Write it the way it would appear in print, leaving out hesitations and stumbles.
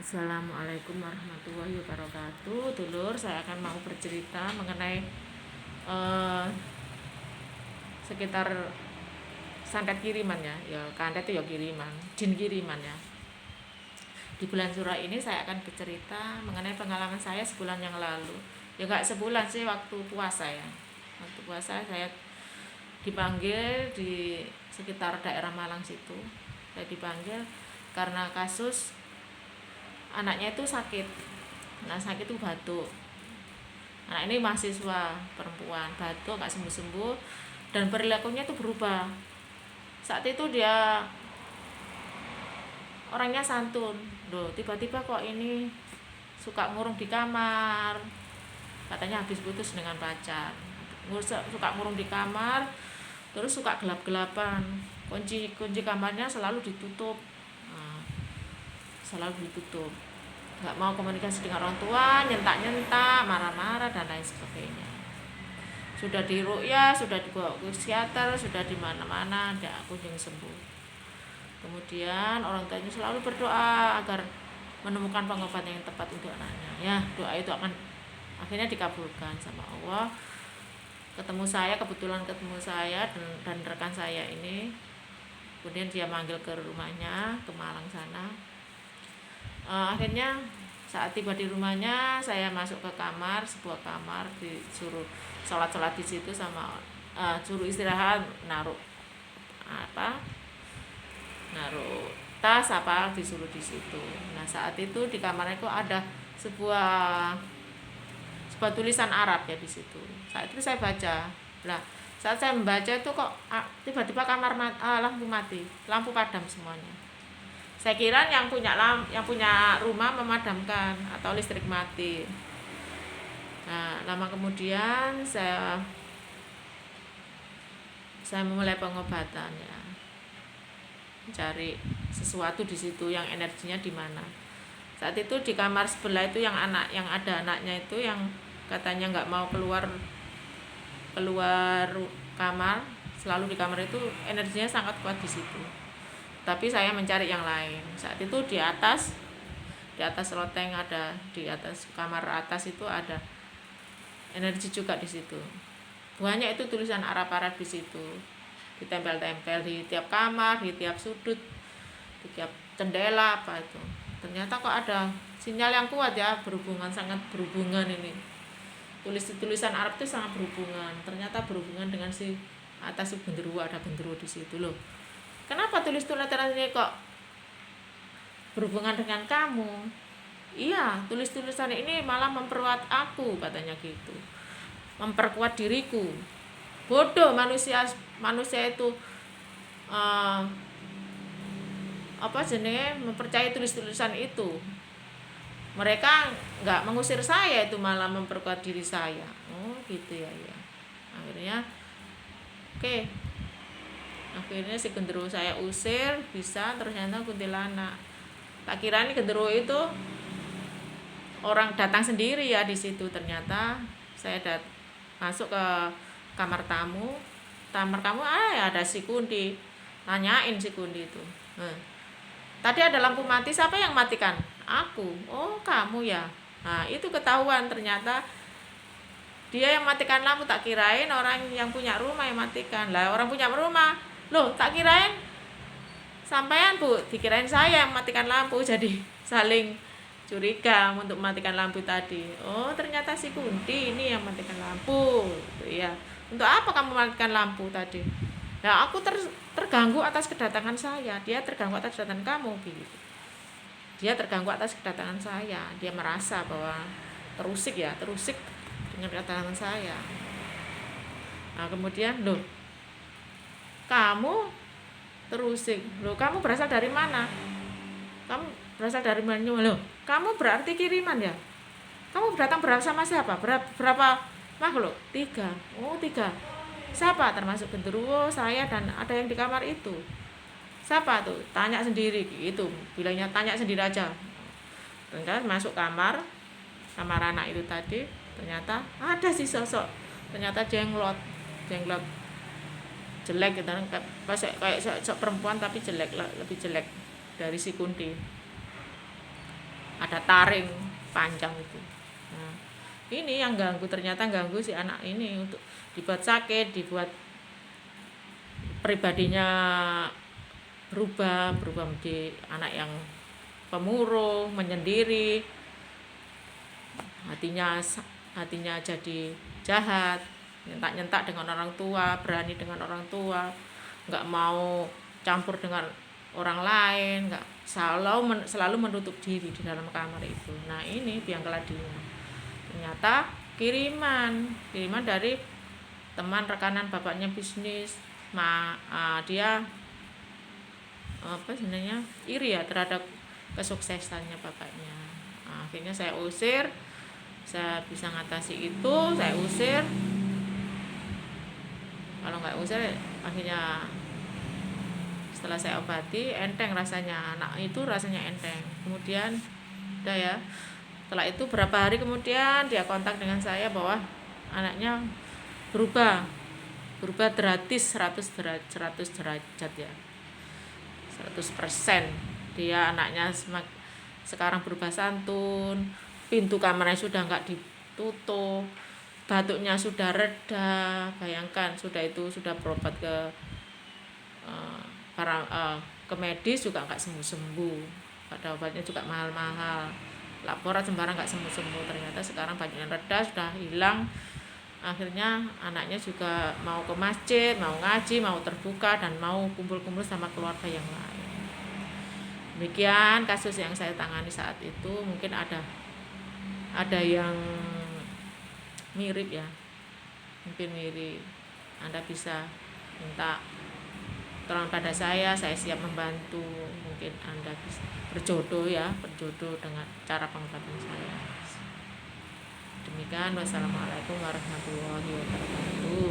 Assalamualaikum warahmatullahi wabarakatuh. Dulur, saya akan mau bercerita mengenai eh, sekitar santet kiriman ya. Ya, kandet itu ya kiriman, jin kiriman ya. Di bulan Suro ini saya akan bercerita mengenai pengalaman saya sebulan yang lalu. Ya nggak sebulan sih, waktu puasa ya. Waktu puasa saya dipanggil di sekitar daerah Malang situ. Saya dipanggil karena kasus anaknya itu sakit. Nah, sakit itu batuk. Nah, ini mahasiswa perempuan, batuk nggak sembuh-sembuh dan perilakunya itu berubah. Saat itu dia orangnya santun. Loh, tiba-tiba kok ini suka ngurung di kamar. Katanya habis putus dengan pacar. Suka ngurung di kamar, terus suka gelap-gelapan. Kunci kamarnya selalu ditutup. Nah, selalu ditutup. Nggak mau komunikasi dengan orang tua, nyentak-nyentak, marah-marah dan lain sebagainya. Sudah diruqyah, sudah dibawa ke psikiater, sudah di mana-mana, tidak kunjung sembuh. Kemudian orang tuanya selalu berdoa agar menemukan pengobatan yang tepat untuk anaknya. Ya, doa itu akan akhirnya dikabulkan sama Allah. Kebetulan ketemu saya dan rekan saya ini. Kemudian dia manggil ke rumahnya, ke Malang sana. Akhirnya saat tiba di rumahnya, saya masuk ke kamar, sebuah kamar, disuruh sholat di situ sama suruh istirahat, naruh tas disuruh di situ. Nah, saat itu di kamarnya itu ada sebuah tulisan Arab ya di situ. Saat itu saya baca. Nah, saat saya membaca itu kok tiba-tiba lampu mati, lampu padam semuanya. Saya kira yang punya rumah memadamkan atau listrik mati. Nah, lama kemudian saya memulai pengobatan ya, mencari sesuatu di situ yang energinya di mana. Saat itu di kamar sebelah itu yang ada anaknya itu yang katanya nggak mau keluar kamar, selalu di kamar itu energinya sangat kuat di situ. Tapi saya mencari yang lain. Saat itu di atas loteng ada, di atas kamar atas itu ada energi juga di situ. Banyak itu tulisan Arab-Arab di situ. Ditempel-tempel di tiap kamar, di tiap sudut, di tiap jendela apa itu. Ternyata kok ada sinyal yang kuat ya, sangat berhubungan ini. Tulisan Arab itu sangat berhubungan. Ternyata berhubungan dengan si atas genderuwo, ada genderuwo di situ loh. Kenapa tulisan ini kok berhubungan dengan kamu? Iya, tulisan ini malah memperkuat aku, katanya gitu. Memperkuat diriku. Bodoh manusia itu mempercayai tulisan itu. Mereka nggak mengusir saya, itu malah memperkuat diri saya. Oh gitu ya. Akhirnya akhirnya si genderuwo saya usir, bisa, ternyata kuntilanak. Tak kira ini genderuwo itu orang datang sendiri ya di situ. Ternyata saya masuk ke kamar tamu ya ada si Kundi. Nanyain si Kundi itu, tadi ada lampu mati, siapa yang matikan? Aku. Oh kamu ya. Nah itu ketahuan, ternyata dia yang matikan lampu. Tak kirain orang yang punya rumah yang matikan. Lah orang punya rumah, loh tak kirain sampean Bu, dikirain saya yang matikan lampu. Jadi saling curiga untuk mematikan lampu tadi. Oh ternyata si Kunti ini yang matikan lampu gitu ya. Untuk apa kamu matikan lampu tadi? Nah aku terganggu atas kedatangan saya, dia terganggu atas kedatangan kamu gitu. Dia terganggu atas kedatangan saya, dia merasa bahwa terusik dengan kedatangan saya. Nah kemudian loh, kamu terusik, loh kamu berasal dari mana? Kamu berasal dari mana? Loh kamu berarti kiriman ya? Kamu datang bersama siapa? Berapa makhluk? 3. Oh 3. Siapa? Termasuk genderuwo, saya, dan ada yang di kamar itu. Siapa tuh? Tanya sendiri gitu. Bilangnya tanya sendiri aja. Ternyata masuk kamar anak itu tadi, ternyata ada si sosok. Ternyata jenglot jelek gitu, kayak sosok perempuan tapi jelek, lebih jelek dari si Kunti. ada taring panjang itu. Nah, ini yang ternyata ganggu si anak ini, untuk dibuat sakit, dibuat pribadinya berubah menjadi anak yang pemurung, menyendiri, hatinya jadi jahat, nyentak dengan orang tua, berani dengan orang tua, nggak mau campur dengan orang lain, nggak selalu menutup diri di dalam kamar itu. Nah, ini biang keladinya ternyata kiriman dari teman rekanan bapaknya bisnis. Dia sebenarnya iri ya terhadap kesuksesannya bapaknya. Akhirnya saya usir, saya bisa ngatasi itu, saya usir. Kalau nggak usir, akhirnya setelah saya obati, enteng rasanya, anak itu rasanya enteng. Kemudian udah ya, setelah itu berapa hari kemudian dia kontak dengan saya bahwa anaknya berubah gratis 100 derajat ya, 100%. Dia anaknya sekarang berubah santun, pintu kamarnya sudah nggak ditutup, batuknya sudah reda. Bayangkan, sudah berobat ke medis juga nggak sembuh, pada obatnya juga mahal-mahal, laporan sembarang nggak sembuh. Ternyata sekarang batuknya reda, sudah hilang. Akhirnya anaknya juga mau ke masjid, mau ngaji, mau terbuka, dan mau kumpul-kumpul sama keluarga yang lain. Demikian kasus yang saya tangani saat itu. Mungkin ada yang mirip ya, mungkin mirip. Anda bisa minta tolong pada saya siap membantu. Mungkin Anda bisa berjodoh dengan cara pengobatan saya. Demikian, wassalamualaikum warahmatullahi wabarakatuh.